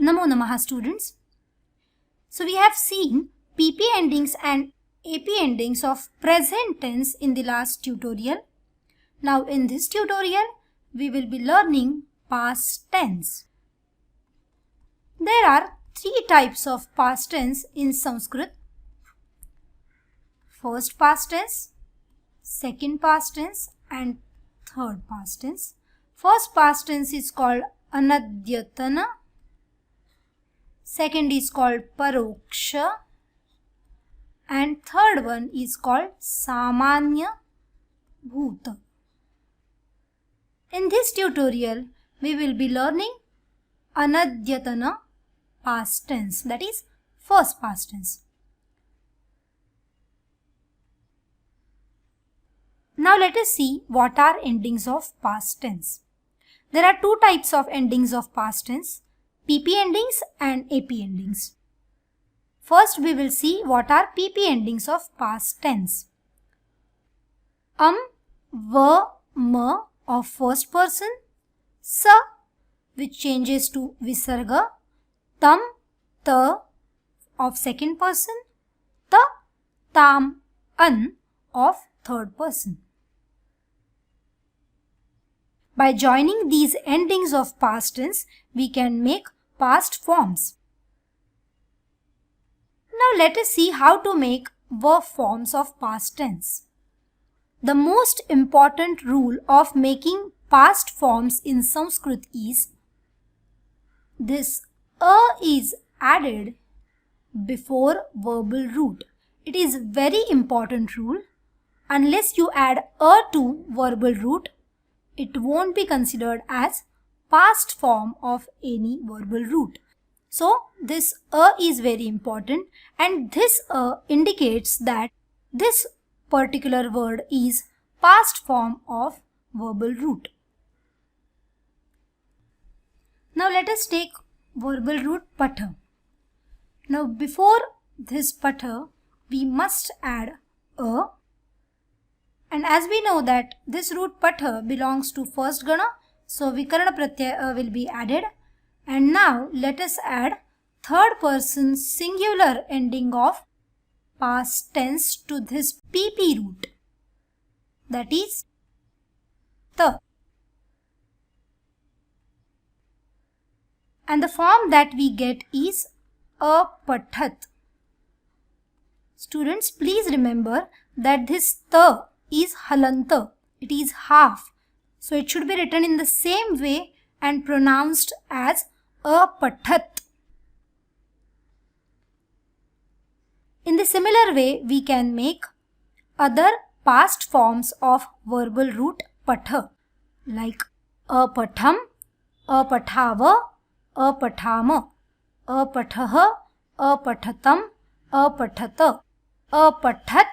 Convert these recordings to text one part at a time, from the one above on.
Namo Namaha students. So we have seen PP endings and AP endings of present tense in the last tutorial. Now in this tutorial we will be learning past tense. There are three types of past tense in Sanskrit. First past tense, second past tense and third past tense. First past tense is called anadyatana. Second is called paroksha. And third one is called samanya bhuta. In this tutorial, we will be learning anadyatana past tense, that is first past tense. Now let us see what are endings of past tense. There are two types of endings of past tense, PP endings and AP endings. First we will see what are PP endings of past tense. Va, ma of first person, sa which changes to visarga, tam, ta of second person, ta, tam, an of third person. By joining these endings of past tense, we can make past forms. Now let us see how to make verb forms of past tense. The most important rule of making past forms in Sanskrit is this a is added before verbal root. It is very important rule. Unless you add a to verbal root, it won't be considered as past form of any verbal root. So this a is very important, and this a indicates that this particular word is past form of verbal root. Now let us take verbal root patha. Now before this patha, we must add a. And as we know that this root patha belongs to first gana, so vikarana pratyaya will be added. And now let us add third person singular ending of past tense to this PP root, that is ta. And the form that we get is apathat. Students, please remember that this ta is halanta, it is half, so it should be written in the same way and pronounced as apathat. In the similar way, we can make other past forms of verbal root patha, like apatham, apathava, apathama, apathaha, apathatam, apathata, apathat,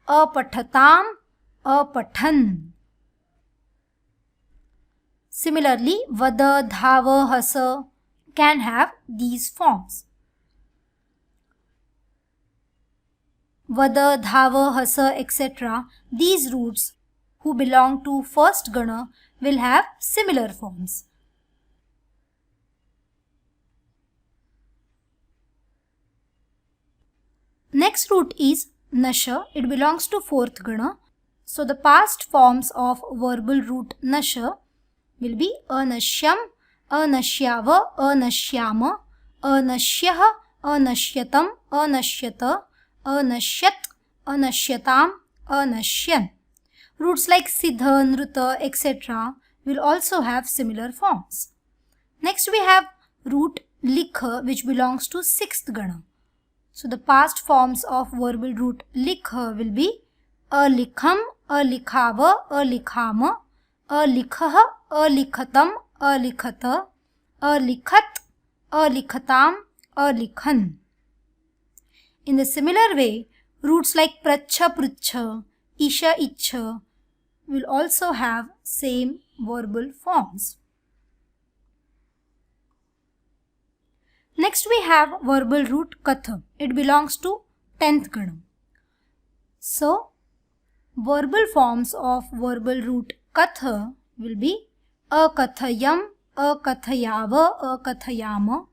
apathatam, apathan. Similarly, vada, dhava, hasa can have these forms. Vada, dhava, hasa, etc. These roots who belong to first gana will have similar forms. Next root is nasha. It belongs to fourth gana. So the past forms of verbal root nasha will be anashyam, anashyava, anashyama, anashyah, anashyatam, anashyata, anashyat, anashyatam, anashyan. Roots like siddha, nruta, etc. will also have similar forms. Next we have root likha, which belongs to sixth gana. So the past forms of verbal root likha will be alikham, alikhava, alikhama, alikhaha, alikhatam, alikhata, alikhat, alikhatam, alikhan. In the similar way, roots like pracha, prucha, isha, icha will also have same verbal forms. Next we have verbal root katha. It belongs to 10th gana. So verbal forms of verbal root katha will be akathayam, akathayava, akathayama,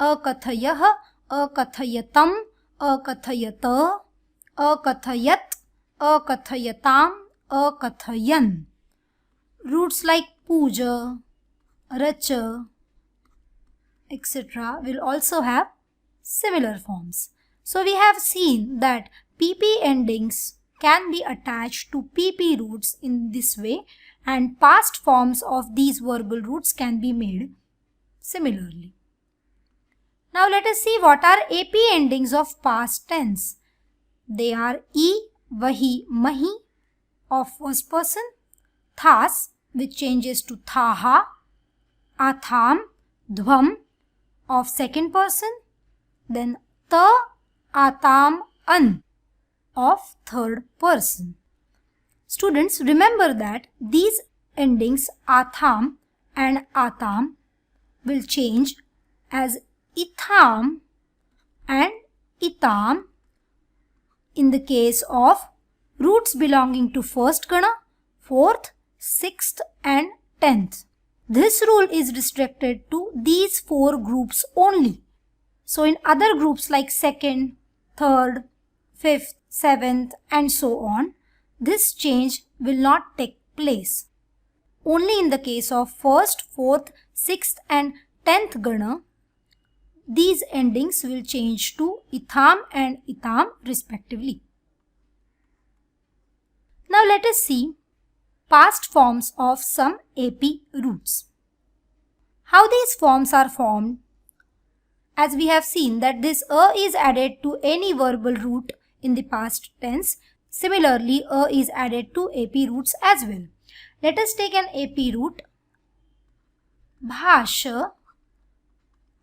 अकथयः, अकथयतम्, अकथयत, अकथयत्, अकथयताम्, अकथयन्. Roots like puja, racha, etc. will also have similar forms. So we have seen that PP endings can be attached to PP roots in this way, and past forms of these verbal roots can be made similarly. Now let us see what are AP endings of past tense. They are E, vahi, mahi of first person, thas which changes to thaha, atham, dhvam of second person, then ta, atam, an of third person. Students, remember that these endings atham and atam will change as itham and itam in the case of roots belonging to first gana, fourth, sixth and 10th. This rule is restricted to these four groups only. So in other groups like second, third, fifth, seventh and so on, this change will not take place. Only in the case of first, fourth, sixth and 10th gana, these endings will change to itham and itam respectively. Now let us see past forms of some AP roots. How these forms are formed? As we have seen that this a is added to any verbal root in the past tense. Similarly, a is added to AP roots as well. Let us take an AP root bhasha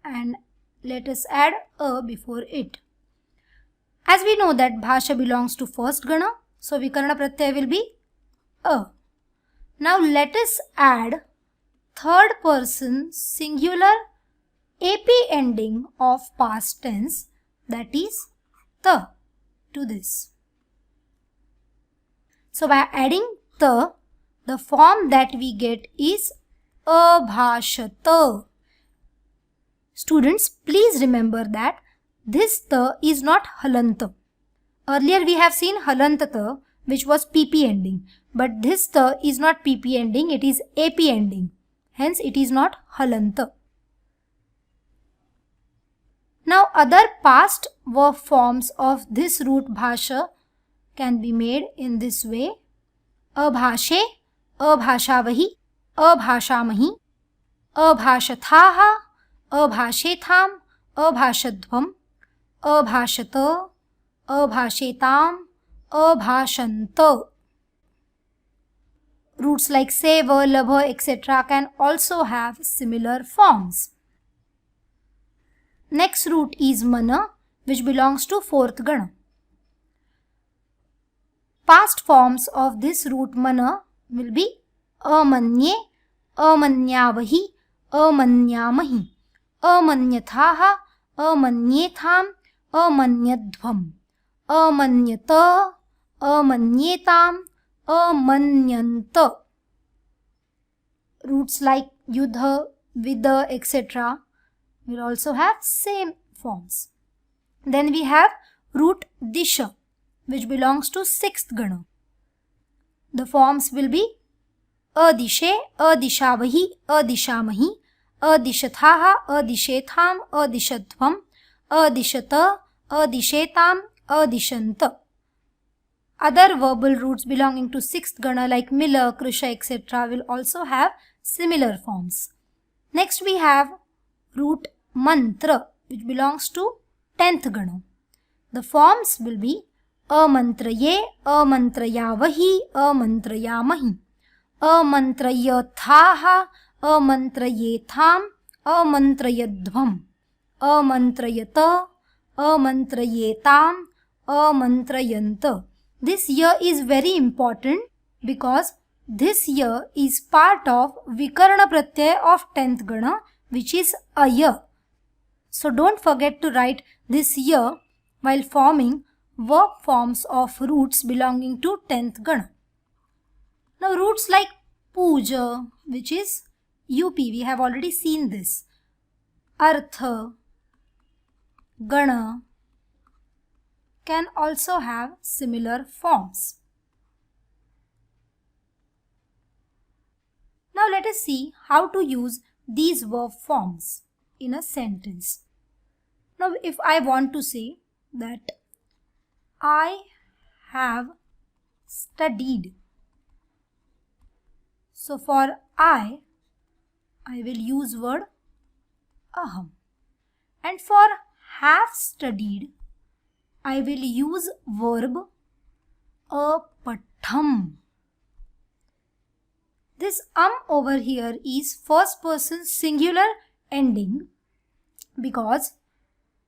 and let us add a before it. As we know that bhasha belongs to first gana, so vikarana pratyaya will be a. Now let us add third person singular AP ending of past tense, that is ta, to this. So by adding ta, the form that we get is abhashata. Students, please remember that this ta is not halanta. Earlier we have seen halantata, which was PP ending, but this ta is not PP ending, it is AP ending. Hence it is not halanta. Now other past verb forms of this root bhasha can be made in this way. Abhashe, abhashavahi, abhashamahi, abhashathaha, abhashetham, abhashadhvam, abhashata, abhashetam, abhashanta. Roots like seva, labha, etc. can also have similar forms. Next root is mana, which belongs to fourth gana. Past forms of this root mana will be amanye, amanyavahi, amanyamahi, amanyathaha, amanyetham, amanyadhvam, amanyata, amanyetam, amanyanta. Roots like yudha, vida, etc. will also have same forms. Then we have root disha, which belongs to sixth gana. The forms will be adishe, adishavahi, adishamahi, adishathaha, adishetham, adishadhvam, adishata, adishetam, adishanta. Other verbal roots belonging to sixth gana like mila, krusha, etc. will also have similar forms. Next we have root mantra, which belongs to 10th gana. The forms will be amantraye, amantrayavahi, amantrayamahi, amantrayathaha, amantrayetham, amantrayadhvam, amantrayata, amantrayetam, amantrayanta. This year is very important because this year is part of vikarana pratyaya of 10th gana, which is a year. So don't forget to write this year while forming verb forms of roots belonging to 10th gana. Now roots like puja, which is UP, we have already seen this. Artha, gana can also have similar forms. Now let us see how to use these verb forms in a sentence. Now if I want to say that I have studied, so for I will use word aham, and for have studied I will use verb apatham. This over here is first person singular ending because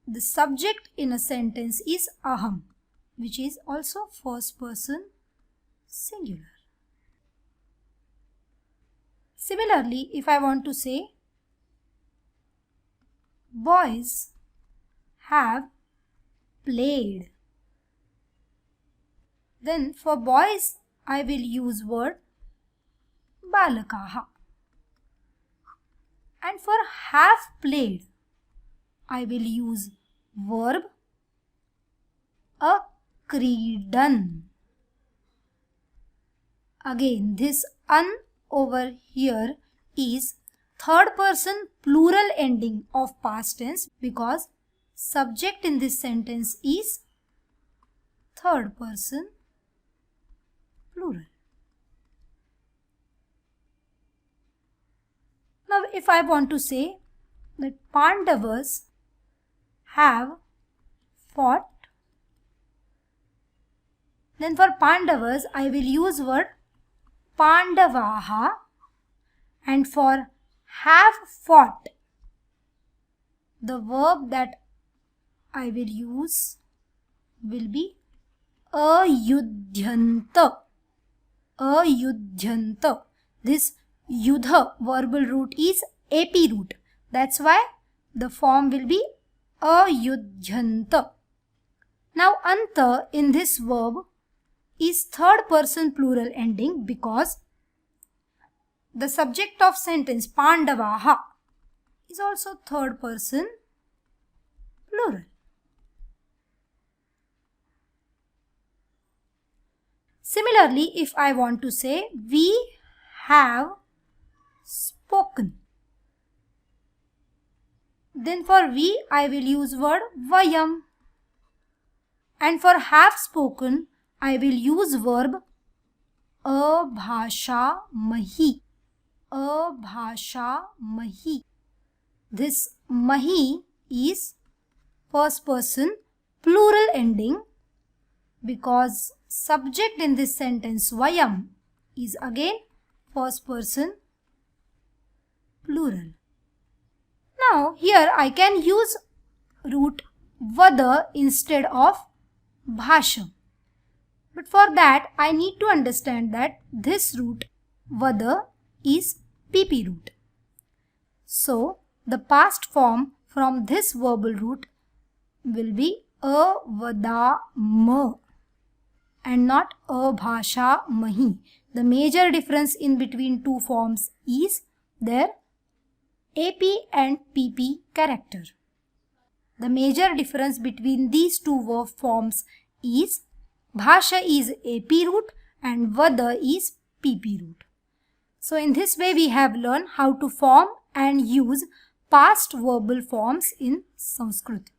the subject in a sentence is aham, which is also first person singular. Similarly, if I want to say boys have played, then for boys I will use word balakaha, and for have played I will use verb akridan. Again, this over here is third person plural ending of past tense because subject in this sentence is third person plural. Now if I want to say that Pandavas have fought, then for Pandavas I will use word Pandavaha, and for have fought the verb that I will use will be ayudhyanta. Ayudhyanta. This yudha verbal root is AP root. That's why the form will be ayudhyanta. Now anta in this verb is third person plural ending because the subject of sentence Pandavaha is also third person plural. Similarly, if I want to say we have spoken, then for we I will use word vayam, and for have spoken I will use verb abhasha mahi. Abhasha mahi. This mahi is first person plural ending because subject in this sentence vayam is again first person plural. Now here I can use root vada instead of bhasha. But for that I need to understand that this root vada is PP root. So the past form from this verbal root will be avadama and not abhasha mahi. The major difference in between two forms is their AP and PP character. The major difference between these two verb forms is bhasha is AP root and vada is PP root. So in this way we have learned how to form and use past verbal forms in Sanskrit.